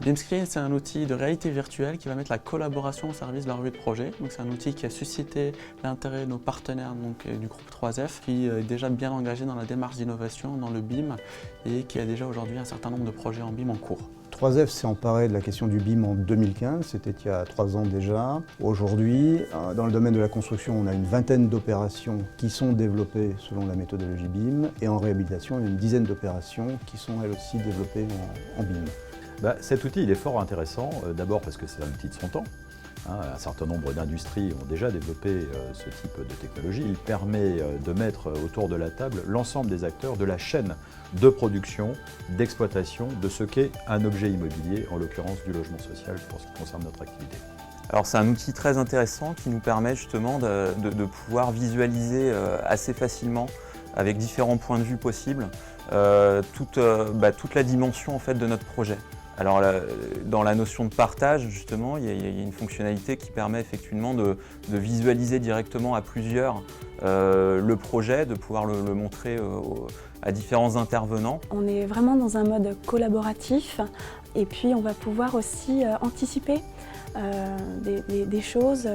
BIM-Screen, c'est un outil de réalité virtuelle qui va mettre la collaboration au service de la revue de projet. C'est un outil qui a suscité l'intérêt de nos partenaires du groupe 3F, qui est déjà bien engagé dans la démarche d'innovation dans le BIM et qui a déjà aujourd'hui un certain nombre de projets en BIM en cours. 3F s'est emparé de la question du BIM en 2015, c'était il y a 3 ans déjà. Aujourd'hui, dans le domaine de la construction, on a une vingtaine d'opérations qui sont développées selon la méthodologie BIM, et en réhabilitation, il y a une dizaine d'opérations qui sont elles aussi développées en BIM. Cet outil il est fort intéressant, d'abord parce que c'est un outil de son temps. Un certain nombre d'industries ont déjà développé ce type de technologie. Il permet de mettre autour de la table l'ensemble des acteurs de la chaîne de production, d'exploitation de ce qu'est un objet immobilier, en l'occurrence du logement social pour ce qui concerne notre activité. Alors c'est un outil très intéressant qui nous permet justement de pouvoir visualiser assez facilement, avec différents points de vue possibles, toute la dimension en fait, de notre projet. Alors dans la notion de partage, justement, il y a une fonctionnalité qui permet effectivement de visualiser directement à plusieurs le projet, de pouvoir le montrer à différents intervenants. On est vraiment dans un mode collaboratif et puis on va pouvoir aussi anticiper des choses,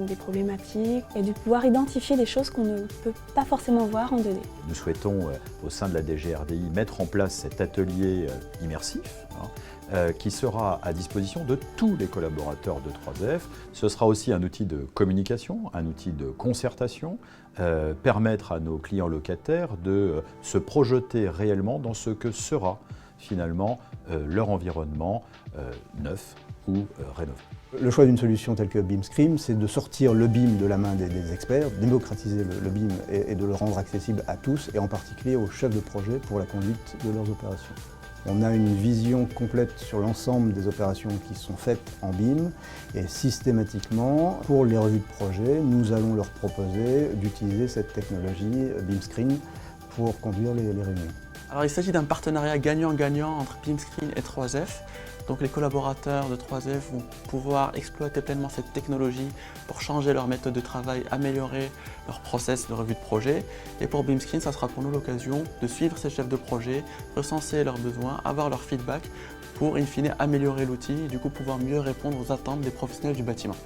des problématiques et de pouvoir identifier des choses qu'on ne peut pas forcément voir en 2D. Nous souhaitons au sein de la DGRDI mettre en place cet atelier immersif qui sera à disposition de tous les collaborateurs de 3F. Ce sera aussi un outil de communication, un outil de concertation, permettre à nos clients locataires de se projeter réellement dans ce que sera finalement leur environnement neuf ou rénové. Le choix d'une solution telle que BIM-Screen, c'est de sortir le BIM de la main des experts, démocratiser le BIM et de le rendre accessible à tous, et en particulier aux chefs de projet pour la conduite de leurs opérations. On a une vision complète sur l'ensemble des opérations qui sont faites en BIM, et systématiquement, pour les revues de projet, nous allons leur proposer d'utiliser cette technologie BIM-Screen pour conduire les réunions. Alors il s'agit d'un partenariat gagnant-gagnant entre BIM-Screen et 3F. Donc les collaborateurs de 3F vont pouvoir exploiter pleinement cette technologie pour changer leur méthode de travail, améliorer leur process de revue de projet. Et pour BIM-Screen, ça sera pour nous l'occasion de suivre ces chefs de projet, recenser leurs besoins, avoir leur feedback pour in fine améliorer l'outil et du coup pouvoir mieux répondre aux attentes des professionnels du bâtiment.